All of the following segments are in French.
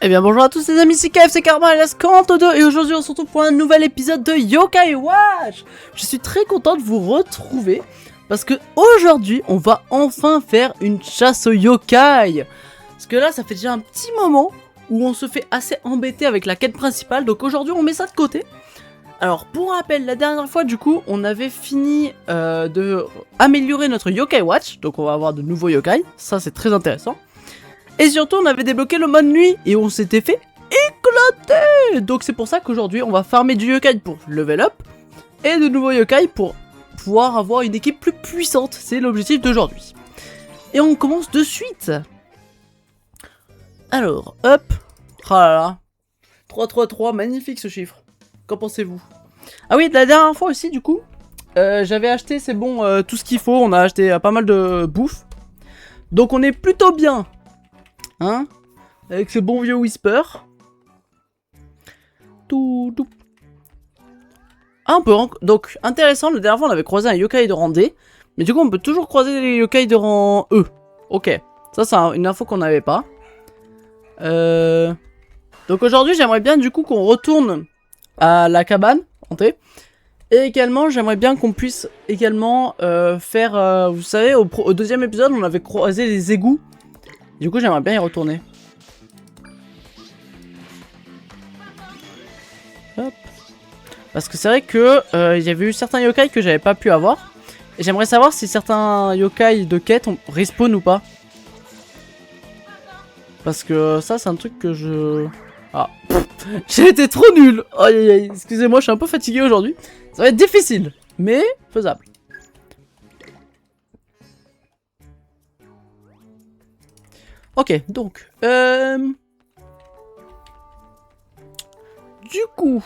Eh bien bonjour à tous les amis, c'est KF, c'est Karma, alias 42 et aujourd'hui on se retrouve pour un nouvel épisode de Yokai Watch. Je suis très content de vous retrouver parce que aujourd'hui on va enfin faire une chasse aux yokai. Parce que là ça fait déjà un petit moment où on se fait assez embêter avec la quête principale, donc aujourd'hui on met ça de côté. Alors pour rappel, la dernière fois du coup on avait fini de améliorer notre Yokai Watch, donc on va avoir de nouveaux yokai, ça c'est très intéressant. Et surtout on avait débloqué le mode nuit et on s'était fait éclater. Donc c'est pour ça qu'aujourd'hui on va farmer du yokai pour level up et de nouveaux yokai pour pouvoir avoir une équipe plus puissante. C'est l'objectif d'aujourd'hui. Et on commence de suite. Alors hop. Oh là là. 333, magnifique ce chiffre. Qu'en pensez-vous? Ah oui, la dernière fois aussi du coup j'avais acheté, c'est bon, tout ce qu'il faut. On a acheté pas mal de bouffe. Donc on est plutôt bien. Hein, avec ce bon vieux Whisper. Tout. Ah, on peut... Donc, intéressant, la dernière fois, on avait croisé un yokai de rang D. Mais du coup, on peut toujours croiser les yokai de rang E. Ok. Ça, c'est une info qu'on n'avait pas. Donc, aujourd'hui, j'aimerais bien, du coup, qu'on retourne à la cabane hantée. Et également, j'aimerais bien qu'on puisse également faire... vous savez, au deuxième épisode, on avait croisé les égouts. Du coup, j'aimerais bien y retourner. Hop. Parce que c'est vrai que il y avait eu certains yokai que j'avais pas pu avoir. Et j'aimerais savoir si certains yokai de quête respawn ou pas. Parce que ça, c'est un truc que je... Ah, j'ai été trop nul. Aïe aïe aïe, excusez-moi, je suis un peu fatigué aujourd'hui. Ça va être difficile, mais faisable. Ok, donc, du coup...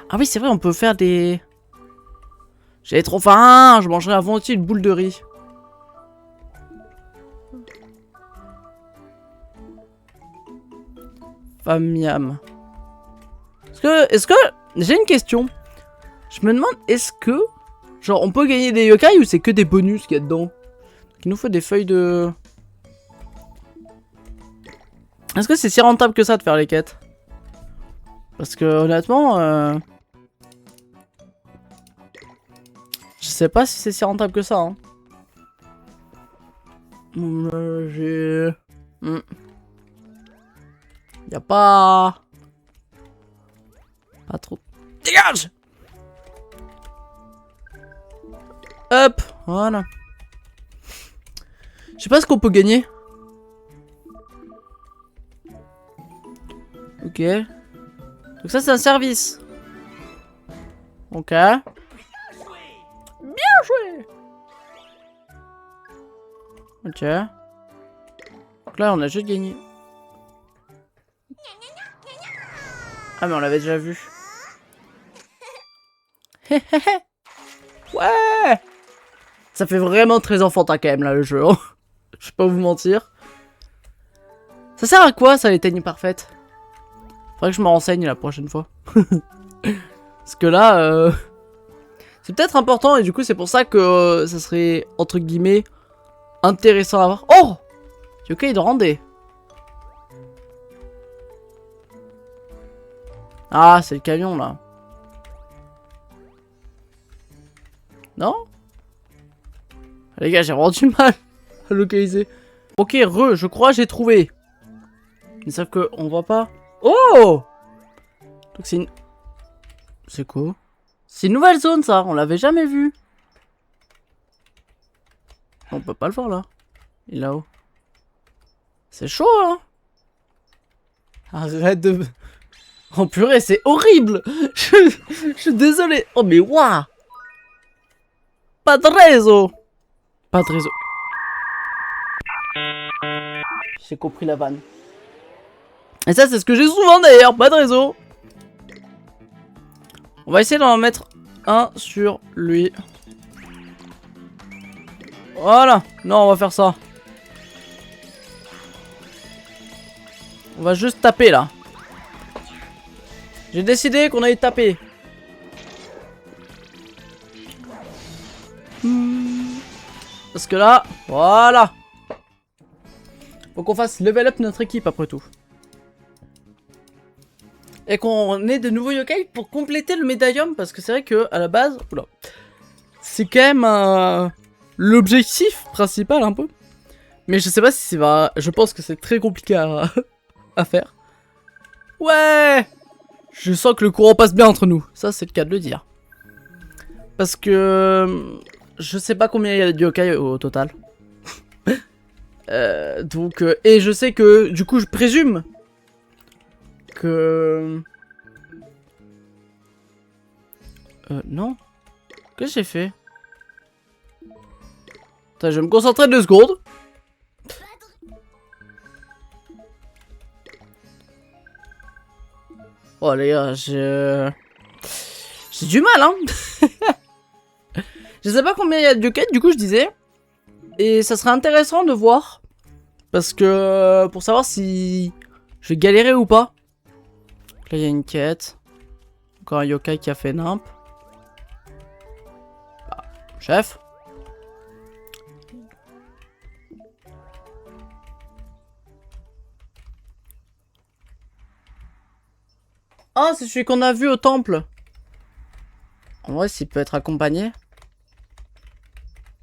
Ah oui, c'est vrai, on peut faire des... J'ai trop faim, je mangerai avant volontiers une boule de riz. Famiam. Est-ce que... J'ai une question. Je me demande, est-ce que... Genre, on peut gagner des yokai ou c'est que des bonus qu'il y a dedans? Il nous faut des feuilles de... Est-ce que c'est si rentable que ça de faire les quêtes? Parce que honnêtement, je sais pas si c'est si rentable que ça. Hein. J'ai... Y'a pas... Pas trop... Dégage! Hop, voilà. Je sais pas ce qu'on peut gagner. Ok. Donc ça c'est un service. Ok. Bien joué. Ok. Donc là on a juste gagné. Ah mais on l'avait déjà vu. Ouais. Ça fait vraiment très enfantin quand même là le jeu. Je vais pas vous mentir. Ça sert à quoi ça les teignes parfaites? Faudrait que je me renseigne la prochaine fois. Parce que là, c'est peut-être important et du coup c'est pour ça que ça serait, entre guillemets, intéressant à voir. Oh! Yokai de Randé. Ah, c'est le camion là. Non? Les gars, j'ai vraiment du mal à localiser. Ok, je crois j'ai trouvé. Mais sauf que on voit pas. Oh! Donc c'est une... C'est quoi? C'est une nouvelle zone ça, on l'avait jamais vu. On peut pas le voir là. Il est là-haut. C'est chaud hein. Arrête de... Oh purée, c'est horrible. Je suis désolé. Oh mais waouh. Pas de réseau. Pas de réseau. J'ai compris la vanne. Et ça c'est ce que j'ai souvent d'ailleurs, pas de réseau. On va essayer d'en mettre un sur lui. Voilà. Non, on va faire ça. On va juste taper là. J'ai décidé qu'on allait taper. Parce que là, voilà. Faut qu'on fasse level up notre équipe après tout. et qu'on ait de nouveaux yokai pour compléter le médaillum, parce que c'est vrai que à la base, oula, c'est quand même l'objectif principal un peu. Mais je sais pas si c'est vrai, je pense que c'est très compliqué à faire. Ouais, je sens que le courant passe bien entre nous, ça c'est le cas de le dire. Parce que je sais pas combien il y a de yokai au total. Et je sais que du coup je présume que... non. Qu'est-ce que j'ai fait? Attends, je vais me concentrer 2 secondes. Oh les gars, j'ai du mal hein. Je sais pas combien il y a de yokai, du coup je disais. Et ça serait intéressant de voir. Parce que pour savoir si je vais galérer ou pas. Là il y a une quête. Encore un yokai qui a fait nimp. Ah, chef. Ah, c'est celui qu'on a vu au temple. En vrai, s'il peut être accompagné.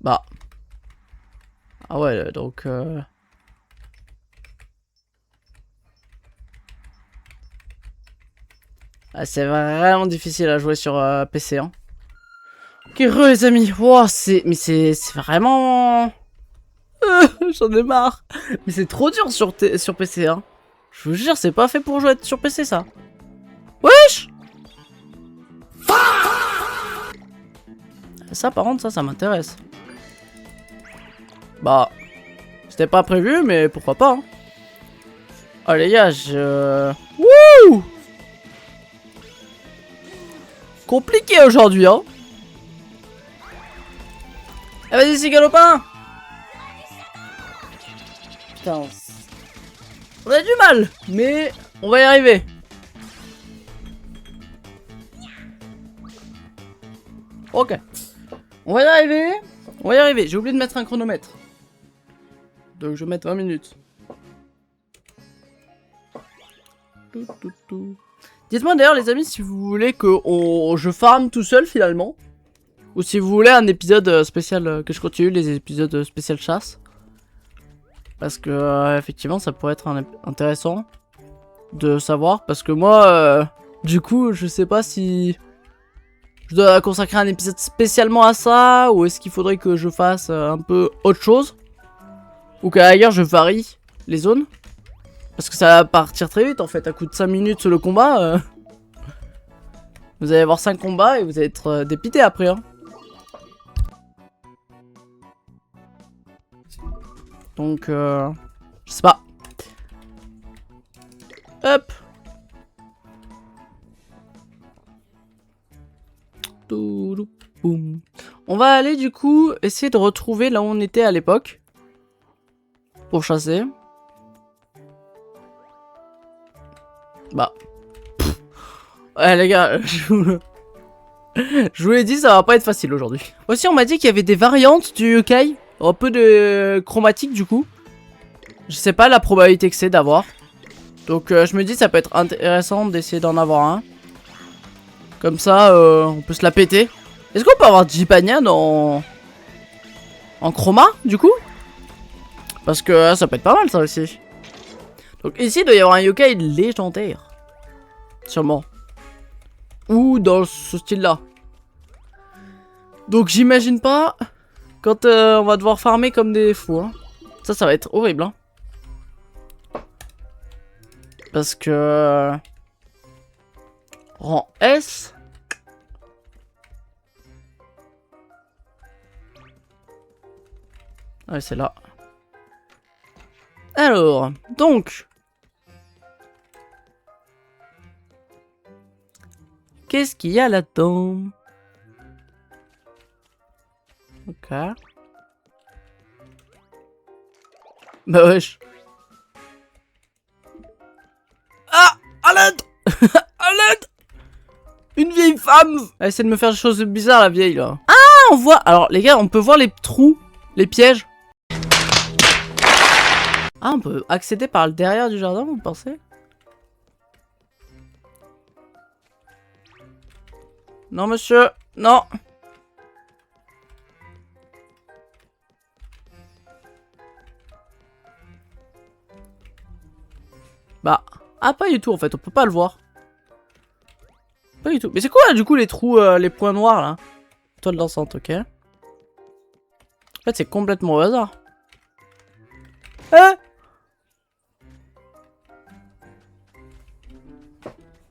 Bah. Ah ouais, donc... Ah, c'est vraiment difficile à jouer sur PC, hein. Ok, les amis. Wow, mais c'est vraiment... J'en ai marre. Mais c'est trop dur sur PC, hein. Je vous jure, c'est pas fait pour jouer sur PC, ça. Wesh! Ça, par contre, ça m'intéresse. Bah... C'était pas prévu, mais pourquoi pas, hein. Oh, les gars, Wouh! Compliqué aujourd'hui, hein. Ah, vas-y, c'est galopin. Putain. On a du mal, mais on va y arriver. Ok. On va y arriver. On va y arriver. J'ai oublié de mettre un chronomètre. Donc je vais mettre 20 minutes. Dites-moi d'ailleurs les amis si vous voulez que je farme tout seul finalement. Ou si vous voulez un épisode spécial, que je continue les épisodes spécial chasse. Parce que effectivement ça pourrait être intéressant de savoir. Parce que moi, du coup je sais pas si je dois consacrer un épisode spécialement à ça. Ou est-ce qu'il faudrait que je fasse un peu autre chose. Ou qu'à ailleurs je varie les zones. Parce que ça va partir très vite en fait, à coup de 5 minutes le combat. Vous allez avoir 5 combats et vous allez être dépité après. Hein. Donc, je sais pas. Hop. On va aller du coup essayer de retrouver là où on était à l'époque. Pour chasser. Bah. Ouais les gars, je vous l'ai dit, ça va pas être facile aujourd'hui. Aussi on m'a dit qu'il y avait des variantes du yokai. Un peu de chromatique du coup. Je sais pas la probabilité que c'est d'avoir. Donc je me dis ça peut être intéressant d'essayer d'en avoir un. Comme ça on peut se la péter. Est-ce qu'on peut avoir Jibanyan en chroma du coup? Parce que ça peut être pas mal ça aussi. Donc ici il doit y avoir un yokai légendaire. Sûrement. Ou dans ce style là. Donc j'imagine pas quand on va devoir farmer comme des fous. Hein. Ça va être horrible. Hein. Parce que... rang S. Ouais c'est là. Alors, donc... Qu'est-ce qu'il y a là-dedans? Ok. Bah wesh. Ah! À l'aide! À l'aide! Une vieille femme! Elle essaie de me faire des choses bizarres la vieille là. Ah! On voit... Alors les gars, on peut voir les trous, les pièges. Ah, on peut accéder par le derrière du jardin, vous pensez? Non, monsieur. Non. Bah. Ah, pas du tout, en fait. On peut pas le voir. Pas du tout. Mais c'est quoi, du coup, les trous, les points noirs, là? Toile dansante, ok. En fait, c'est complètement au hasard. Hein?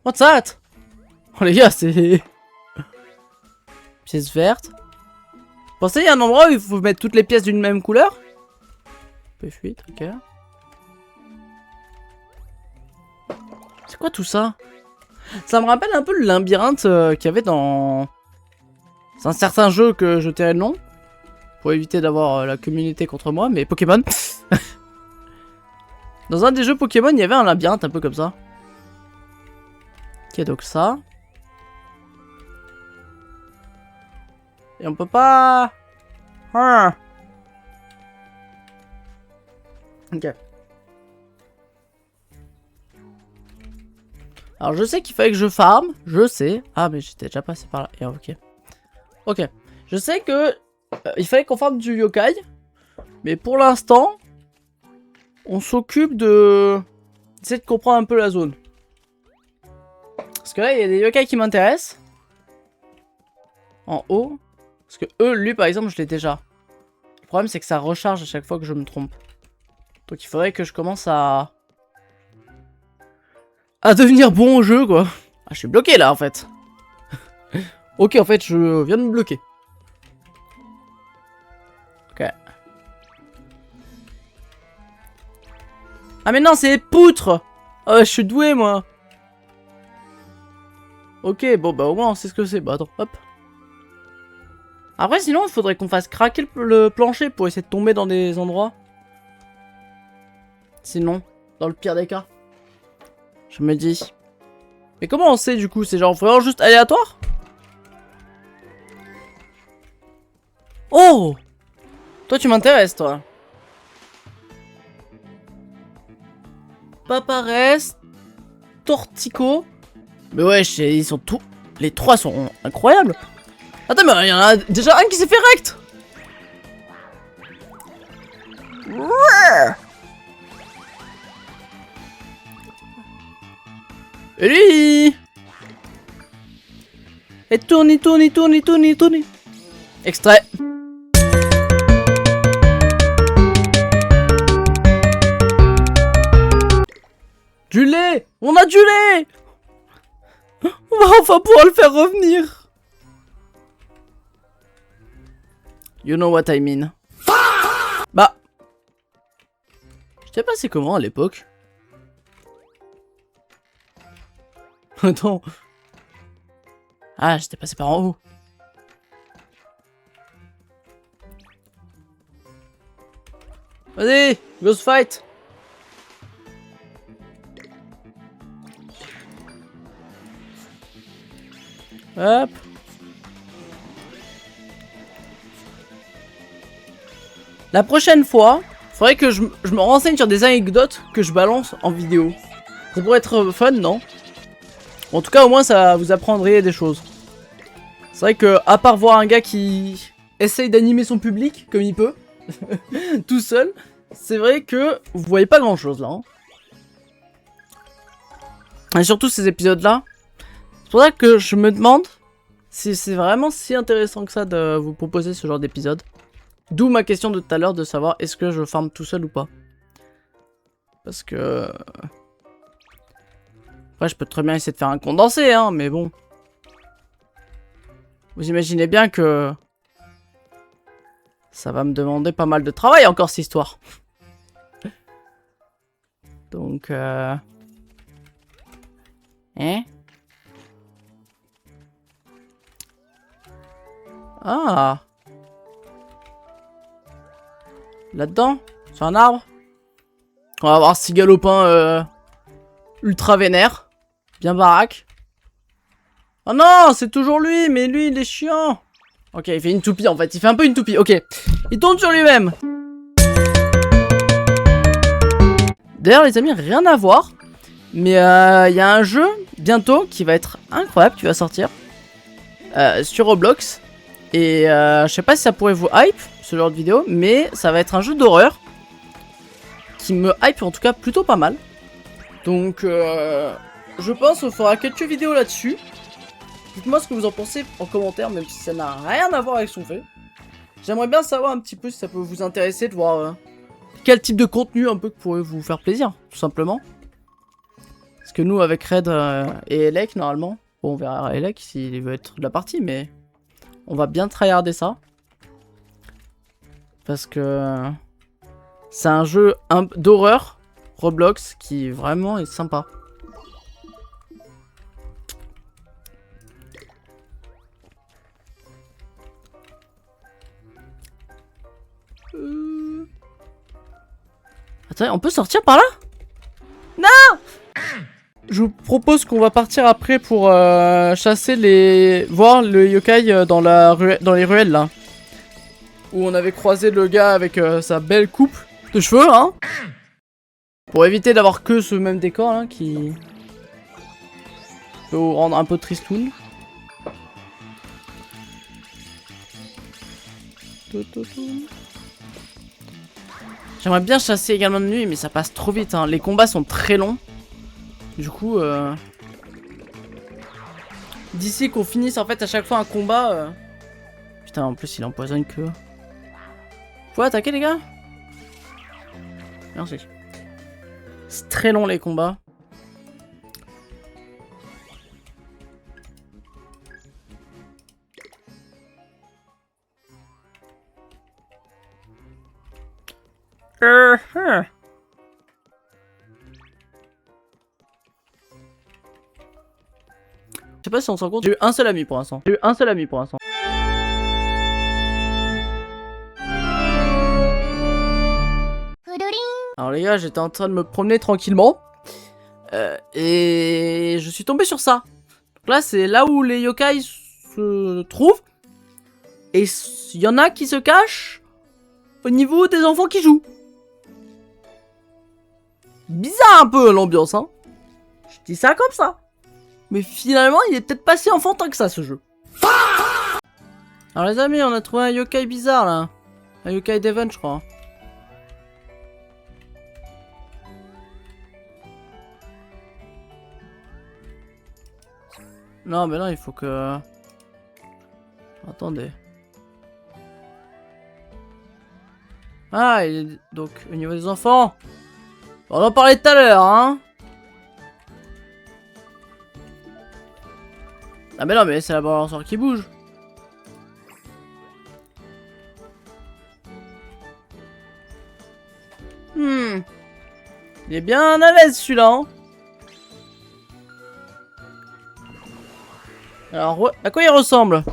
What's that? Oh, les gars, c'est... Pièce verte. Pensez, il y a un endroit où il faut mettre toutes les pièces d'une même couleur? P8, ok. C'est quoi tout ça? Ça me rappelle un peu le labyrinthe qu'il y avait dans... C'est un certain jeu que je tairai le nom. Pour éviter d'avoir la communauté contre moi, mais Pokémon. Dans un des jeux Pokémon, il y avait un labyrinthe un peu comme ça. Ok, donc ça. Et on peut pas... Ah. Ok. Alors je sais qu'il fallait que je farm, je sais. Ah mais j'étais déjà passé par là. Et ok. Ok. Je sais que il fallait qu'on farme du yokai. Mais pour l'instant, on s'occupe de... Essayer de comprendre un peu la zone. Parce que là, il y a des yokai qui m'intéressent. En haut. Parce que eux, lui par exemple, je l'ai déjà. Le problème c'est que ça recharge à chaque fois que je me trompe. Donc il faudrait que je commence à devenir bon au jeu, quoi. Ah, je suis bloqué, là, en fait. Ok, en fait, je viens de me bloquer. Ok. Ah, mais non, c'est les poutres. Oh, je suis doué, moi. Ok, bon, bah, au moins, on sait ce que c'est. Bah, attends, hop. Après, sinon, il faudrait qu'on fasse craquer le plancher pour essayer de tomber dans des endroits. Sinon, dans le pire des cas. Je me dis. Mais comment on sait du coup? C'est genre vraiment juste aléatoire? Oh! Toi tu m'intéresses toi. Paparès. Tortico. Mais ouais, ils sont tous... Les trois sont incroyables. Attends mais il y en a déjà un qui s'est fait rect. Et lui! Et tourne. Extrait. Du lait! On a du lait! On va enfin pouvoir le faire revenir! You know what I mean. Bah. Je t'ai passé comment à l'époque? Attends. Ah, j'étais passé par en haut. Vas-y, ghost fight. Hop. La prochaine fois, faudrait que je me renseigne sur des anecdotes que je balance en vidéo. Ça pourrait être fun, non? En tout cas, au moins, ça vous apprendrait des choses. C'est vrai que, à part voir un gars qui essaye d'animer son public comme il peut, tout seul, c'est vrai que vous voyez pas grand chose là. Hein. Et surtout ces épisodes-là. C'est pour ça que je me demande si c'est vraiment si intéressant que ça de vous proposer ce genre d'épisode. D'où ma question de tout à l'heure de savoir est-ce que je farme tout seul ou pas. Parce que... Après, je peux très bien essayer de faire un condensé, hein, mais bon. Vous imaginez bien que... Ça va me demander pas mal de travail encore, cette histoire. Donc, Hein? Ah! Là-dedans? Sur un arbre? On va voir ce galopin ultra vénère. Bien baraque. Oh non, c'est toujours lui, mais lui, il est chiant. Ok, il fait une toupie en fait, il fait un peu une toupie, ok. Il tourne sur lui-même. D'ailleurs les amis, rien à voir. Mais il y a un jeu bientôt qui va être incroyable, qui va sortir. sur Roblox. Et je sais pas si ça pourrait vous hype, ce genre de vidéo, mais ça va être un jeu d'horreur qui me hype en tout cas plutôt pas mal. Donc je pense qu'on fera quelques vidéos là-dessus. Dites-moi ce que vous en pensez en commentaire, même si ça n'a rien à voir avec son fait. J'aimerais bien savoir un petit peu si ça peut vous intéresser de voir quel type de contenu un peu pourrait vous faire plaisir, tout simplement. Parce que nous, avec Red et Elec, normalement, bon, on verra Elec s'il veut être de la partie, mais on va bien tryharder ça. Parce que c'est un jeu d'horreur Roblox qui vraiment est sympa. Attends, on peut sortir par là? Non! Je vous propose qu'on va partir après pour chasser voir le yokai dans les ruelles là. Où on avait croisé le gars avec sa belle coupe de cheveux, hein. Pour éviter d'avoir que ce même décor là qui peut vous rendre un peu tristoun. J'aimerais bien chasser également de nuit, mais ça passe trop vite, hein. Les combats sont très longs. Du coup, d'ici qu'on finisse en fait à chaque fois un combat... Putain, en plus il empoisonne que... Faut attaquer les gars? Merci. C'est très long les combats. Je sais pas si on se rend compte. J'ai eu un seul ami pour l'instant. Alors les gars, j'étais en train de me promener tranquillement. Et je suis tombé sur ça. Donc là, c'est là où les yokai se trouvent. Et il y en a qui se cachent au niveau des enfants qui jouent. Bizarre un peu l'ambiance, hein. Je dis ça comme ça. Mais finalement, il est peut-être pas si enfantin que ça, ce jeu. Alors les amis, on a trouvé un yokai bizarre, là. Un yokai Devon, je crois. Non, mais non, il faut que... Attendez. Ah, il est donc au niveau des enfants. On en parlait tout à l'heure, hein. Ah mais non, mais c'est la balançoire qui bouge. Il est bien à l'aise celui-là, hein. Alors, à quoi il ressemble?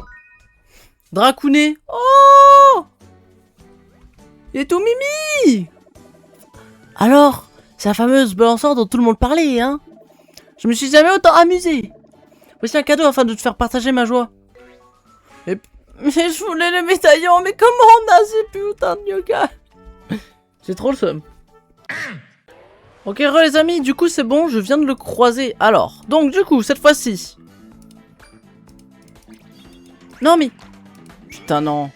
Dracounet. Oh! Il est tout mimi! Alors, c'est la fameuse balançoire dont tout le monde parlait, hein? Je me suis jamais autant amusé. Voici un cadeau afin de te faire partager ma joie. Mais je voulais le médaillon, mais comment on a ces putains de yoga? C'est trop le seum. Ok, les amis, du coup c'est bon, je viens de le croiser. Alors, donc du coup, cette fois-ci... Non mais... Putain, non.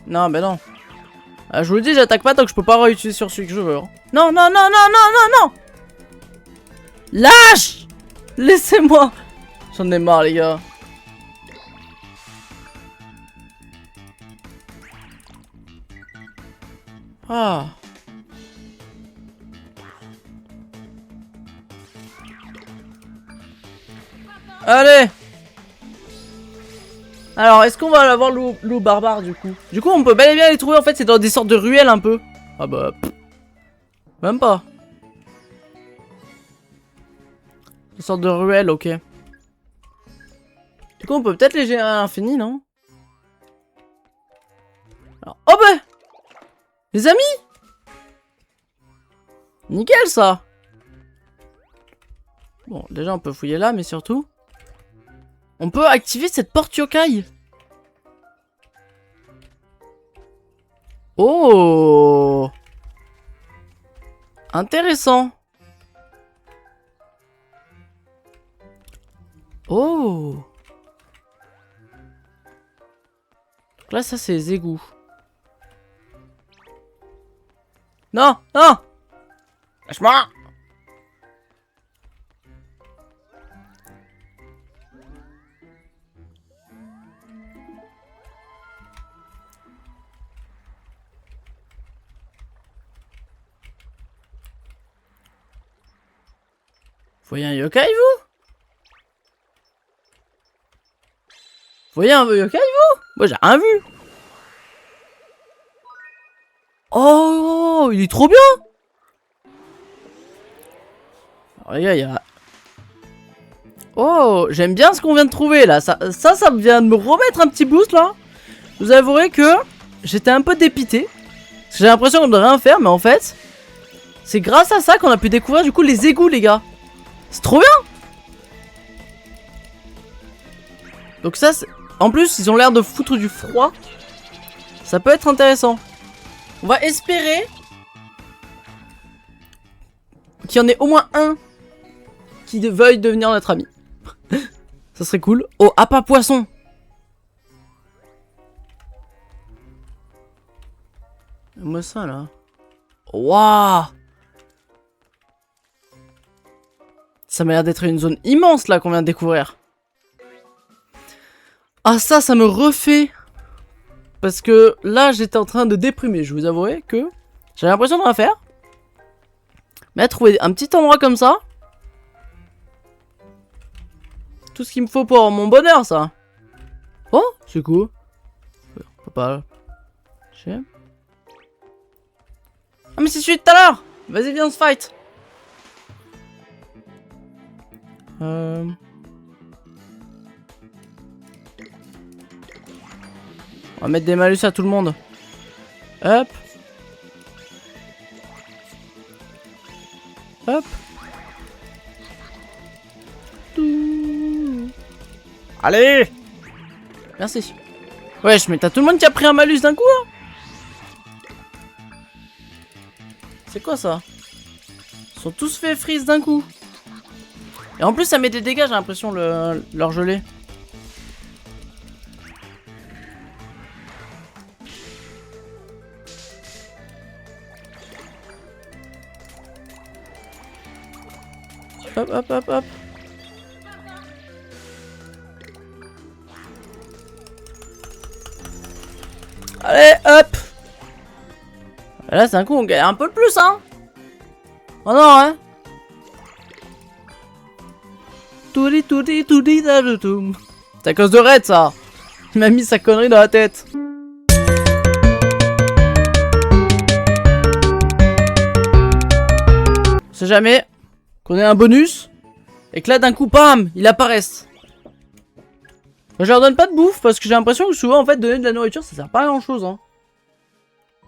Non, mais non. Ah, je vous le dis, j'attaque pas tant que je peux pas réutiliser sur celui que je veux. Hein. Non, non, non, non, non, non, non. Lâche! Laissez-moi. J'en ai marre, les gars. Ah. Allez. Alors, est-ce qu'on va avoir l'eau barbare, du coup? Du coup, on peut bel et bien les trouver, en fait, c'est dans des sortes de ruelles, un peu. Ah bah... Pff. Même pas. Des sortes de ruelles, ok. Du coup, on peut peut-être les gérer à l'infini, non? Alors, oh bah! Les amis! Nickel, ça! Bon, déjà, on peut fouiller là, mais surtout... On peut activer cette porte yokai. Oh! Intéressant. Oh. Donc là, ça, c'est les égouts. Non, non. Lâche-moi. Vous voyez un yokai, vous? Vous voyez un yokai, vous? Moi, j'ai rien vu. Oh, il est trop bien. Alors, les gars, il y a... Oh, j'aime bien ce qu'on vient de trouver, là. Ça vient de me remettre un petit boost, là. Je vous avouerai que j'étais un peu dépité. Parce que j'ai l'impression qu'on ne devrait rien faire, mais en fait... C'est grâce à ça qu'on a pu découvrir, du coup, les égouts, les gars. C'est trop bien. Donc ça, en plus, ils ont l'air de foutre du froid. Ça peut être intéressant. On va espérer qu'il y en ait au moins un qui veuille devenir notre ami. Ça serait cool. Oh, appât poisson. Moi ça là. Waouh. Ça m'a l'air d'être une zone immense là qu'on vient de découvrir. Ah ça me refait. Parce que là j'étais en train de déprimer. Je vous avouerai que j'avais l'impression de rien faire. Mais à trouver un petit endroit comme ça. Tout ce qu'il me faut pour mon bonheur ça. Oh c'est cool. On peut pas. Ah mais c'est celui de tout à l'heure. Vas-y viens on se fight. On va mettre des malus à tout le monde. Hop. Hop. Allez. Merci. Wesh, mais t'as tout le monde qui a pris un malus d'un coup hein. C'est quoi ça? Ils sont tous fait freeze d'un coup. Et en plus ça met des dégâts j'ai l'impression leur gelée. Hop hop hop hop. Allez hop. Là c'est un coup on galère un peu de plus hein. Oh non hein. C'est à cause de Red ça. Il m'a mis sa connerie dans la tête. On sait jamais qu'on ait un bonus et que là d'un coup bam il apparaisse. Je leur donne pas de bouffe parce que j'ai l'impression que souvent en fait donner de la nourriture ça sert pas à grand chose hein.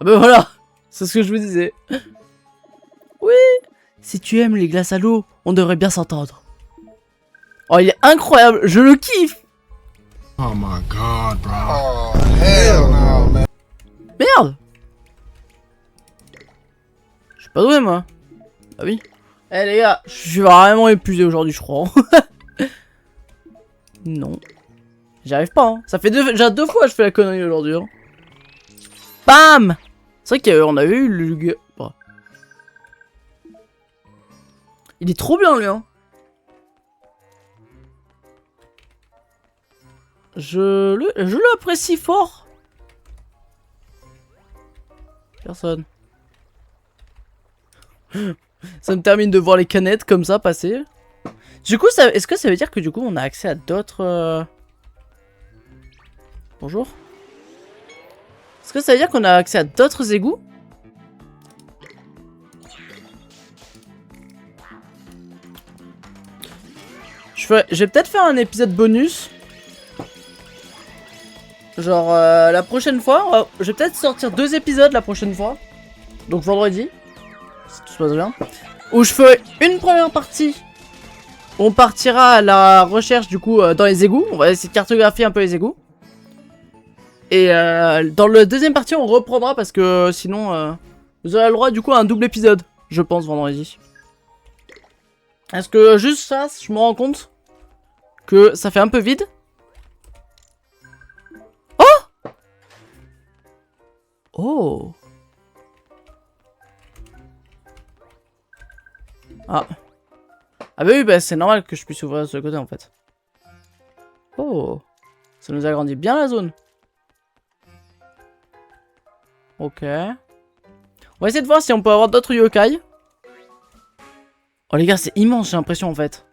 Ah ben voilà. C'est ce que je vous disais. Oui. Si tu aimes les glaces à l'eau on devrait bien s'entendre. Oh, il est incroyable, je le kiffe. Oh my god, bro. Oh, hell no, man. Merde. Je suis pas doué, moi. Ah oui. Eh les gars, je suis vraiment épuisé aujourd'hui, je crois. Non. J'y arrive pas, hein. Ça fait déjà 2 fois que je fais la connerie aujourd'hui. Hein. Bam. C'est vrai qu'on avait eu le... Bah. Il est trop bien, lui, hein. Je l'apprécie fort. Personne. Ça me termine de voir les canettes comme ça passer. Du coup, est-ce que ça veut dire que du coup on a accès à d'autres... Bonjour. Est-ce que ça veut dire qu'on a accès à d'autres égouts? Je vais peut-être faire un épisode bonus. Genre la prochaine fois, je vais peut-être sortir 2 épisodes la prochaine fois. Donc vendredi, si tout se passe bien. Où je ferai une première partie. On partira à la recherche du coup dans les égouts. On va essayer de cartographier un peu les égouts. Et dans le deuxième partie on reprendra parce que sinon vous aurez le droit du coup à un double épisode. Je pense vendredi. Est-ce que juste ça, je me rends compte que ça fait un peu vide. Oh! Ah. Ah bah oui, bah c'est normal que je puisse ouvrir de ce côté en fait. Oh! Ça nous agrandit bien la zone. Ok. On va essayer de voir si on peut avoir d'autres yokai. Oh les gars, c'est immense, j'ai l'impression en fait.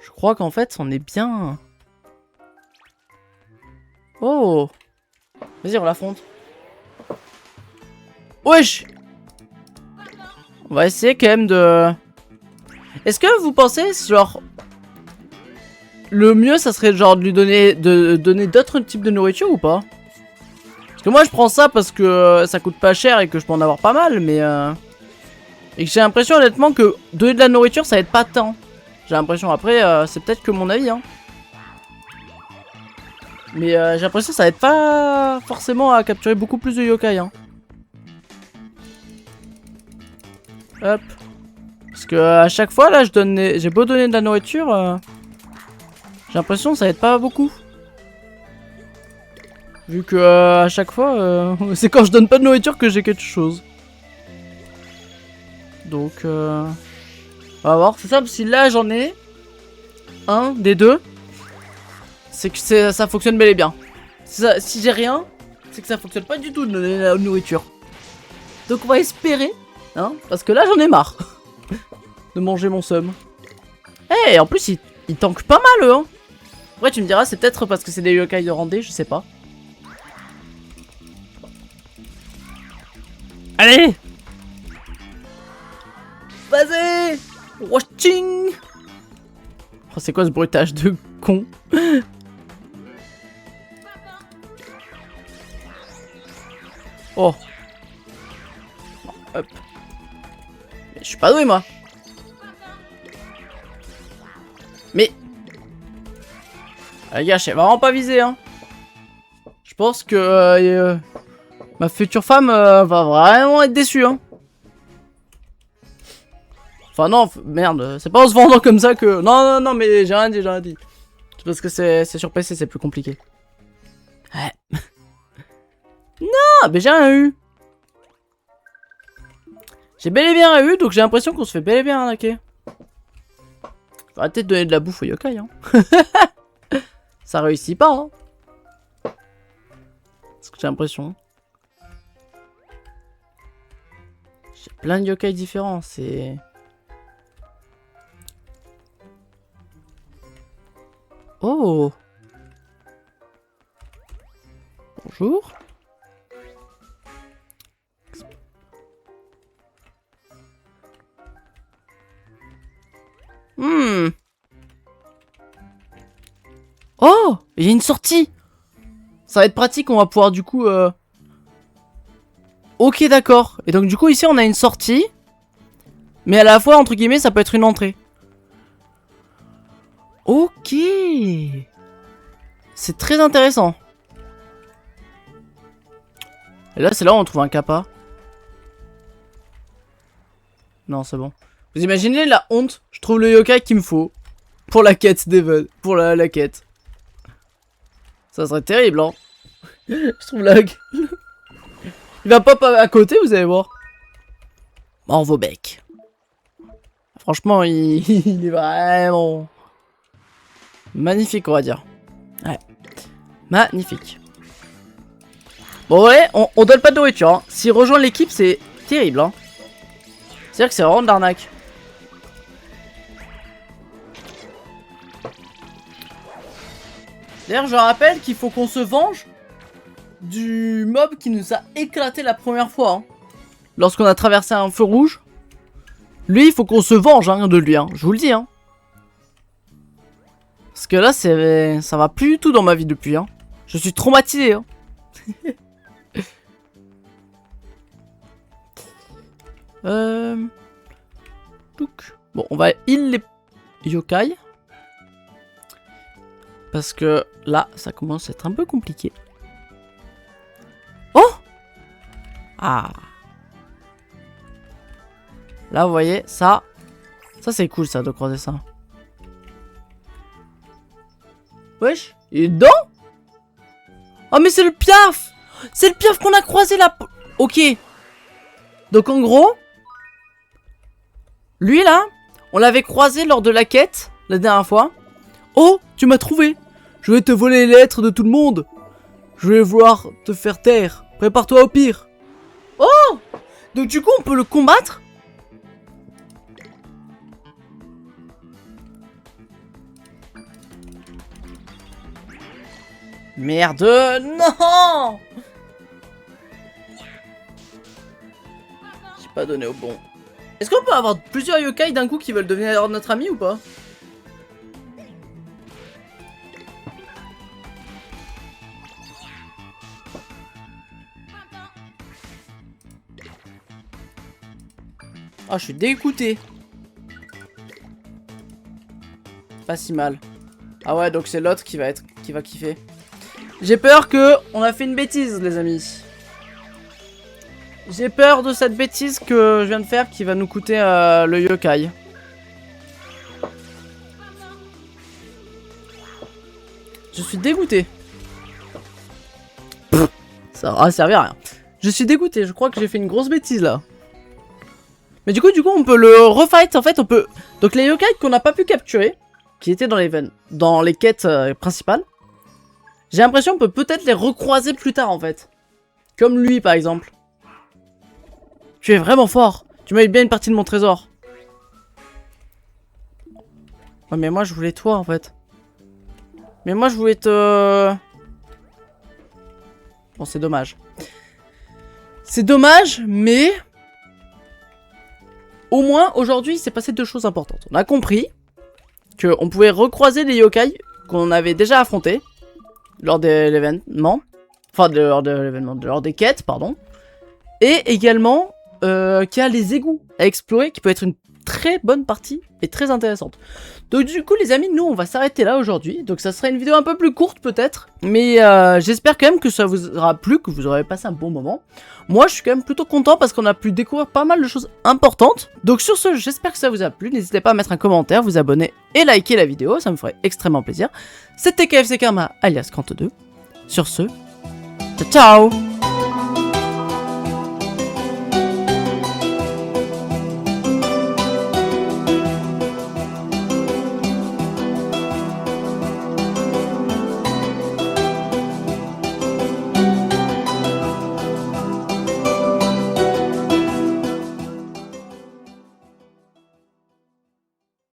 Je crois qu'en fait, on est bien... Oh! Vas-y, on l'affronte. Wesh! On va essayer quand même de... Est-ce que vous pensez, genre... Le mieux, ça serait genre de lui donner... De donner d'autres types de nourriture ou pas? Parce que moi, je prends ça parce que ça coûte pas cher et que je peux en avoir pas mal, mais... Et que j'ai l'impression, honnêtement, que donner de la nourriture, ça aide pas tant. J'ai l'impression. Après, c'est peut-être que mon avis, hein. Mais j'ai l'impression que ça aide pas forcément à capturer beaucoup plus de yokai, hein. Hop. Parce que à chaque fois, là, j'ai beau donner de la nourriture, j'ai l'impression que ça aide pas beaucoup. Vu que à chaque fois, c'est quand je donne pas de nourriture que j'ai quelque chose. Donc, on va voir. C'est simple, si là j'en ai un des deux, c'est que ça fonctionne bel et bien. Si j'ai rien, c'est que ça fonctionne pas du tout de donner la nourriture. Donc on va espérer, hein, parce que là j'en ai marre de manger mon seum. Eh, hey, en plus ils tankent pas mal eux, hein. Après tu me diras, c'est peut-être parce que c'est des yokai de Randé, je sais pas. Allez! Vas-y! Watching! Oh, c'est quoi ce bruitage de con? Oh! Hop! Mais je suis pas doué, moi! Mais! Ah, les gars, je sais vraiment pas viser, hein! Je pense que ma future femme va vraiment être déçue, hein! Enfin non, merde, c'est pas en se vendant comme ça que... Non, mais j'ai rien dit. C'est parce que c'est sur PC, c'est plus compliqué. Ouais. Non, mais j'ai rien eu. J'ai bel et bien rien eu, donc j'ai l'impression qu'on se fait bel et bien arnaquer. Faut arrêter de donner de la bouffe aux yokai, hein. Ça réussit pas, hein. Parce que j'ai l'impression. J'ai plein de yokai différents, c'est... Oh! Bonjour. Oh! Il y a une sortie! Ça va être pratique, on va pouvoir du coup... Ok, d'accord. Et donc du coup ici on a une sortie. Mais à la fois, entre guillemets, ça peut être une entrée. Ok! C'est très intéressant. Et là, c'est là où on trouve un kappa. Non, c'est bon. Vous imaginez la honte? Je trouve le yokai qu'il me faut. Pour la quête d'Even. Pour la quête. Ça serait terrible, hein. Je trouve la... Il va pop à côté, vous allez voir. Mort vos becs. Franchement, il est vraiment... magnifique, on va dire. Ouais. Magnifique. Bon, ouais, on donne pas de nourriture, hein. S'il rejoint l'équipe, c'est terrible, hein. C'est-à-dire que c'est vraiment de l'arnaque. D'ailleurs, je rappelle qu'il faut qu'on se venge du mob qui nous a éclaté la première fois, hein. Lorsqu'on a traversé un feu rouge. Lui, il faut qu'on se venge, hein, de lui, hein. Je vous le dis, hein. Parce que là, ça va plus du tout dans ma vie depuis, hein. Je suis traumatisé, hein. Bon, on va heal les yokai. Parce que là, ça commence à être un peu compliqué. Oh! Ah! Là, vous voyez, ça, Ça c'est cool ça de croiser ça. Wesh, il est dedans? Oh mais c'est le Piaf! C'est le Piaf qu'on a croisé là. Ok. Donc en gros, lui là, on l'avait croisé lors de la quête la dernière fois. Oh, tu m'as trouvé. Je vais te voler les lettres de tout le monde. Je vais vouloir te faire taire. Prépare-toi au pire. Oh! Donc du coup on peut le combattre? Merde, non! J'ai pas donné au bon. Est-ce qu'on peut avoir plusieurs yokai d'un coup qui veulent devenir notre ami ou pas? Ah, je suis dégoûté. Pas si mal. Ah ouais, donc c'est l'autre qui va kiffer. J'ai peur que on a fait une bêtise, les amis. J'ai peur de cette bêtise que je viens de faire qui va nous coûter le yokai. Je suis dégoûté. Pff, ça aura servi à rien. Je suis dégoûté, je crois que j'ai fait une grosse bêtise là. Mais du coup on peut le refight en fait, on peut... Donc les yokai qu'on n'a pas pu capturer, qui étaient dans les quêtes principales, j'ai l'impression qu'on peut peut-être les recroiser plus tard en fait. Comme lui par exemple. Tu es vraiment fort. Tu m'as eu bien une partie de mon trésor. Ouais mais moi je voulais toi en fait. Mais moi je voulais te... Bon c'est dommage. C'est dommage mais... Au moins aujourd'hui il s'est passé deux choses importantes. On a compris qu'on pouvait recroiser les yokai qu'on avait déjà affrontés lors de l'événement. Enfin lors de l'événement, lors des quêtes pardon. Et également qu'il y a les égouts à explorer qui peut être une très bonne partie et très intéressante. Donc du coup les amis, nous on va s'arrêter là aujourd'hui. Donc ça sera une vidéo un peu plus courte peut-être. Mais j'espère quand même que ça vous aura plu, que vous aurez passé un bon moment. Moi je suis quand même plutôt content parce qu'on a pu découvrir pas mal de choses importantes. Donc sur ce, j'espère que ça vous a plu. N'hésitez pas à mettre un commentaire, vous abonner et liker la vidéo, ça me ferait extrêmement plaisir. C'était KFC Karma alias Kanto2. Sur ce, ciao ciao.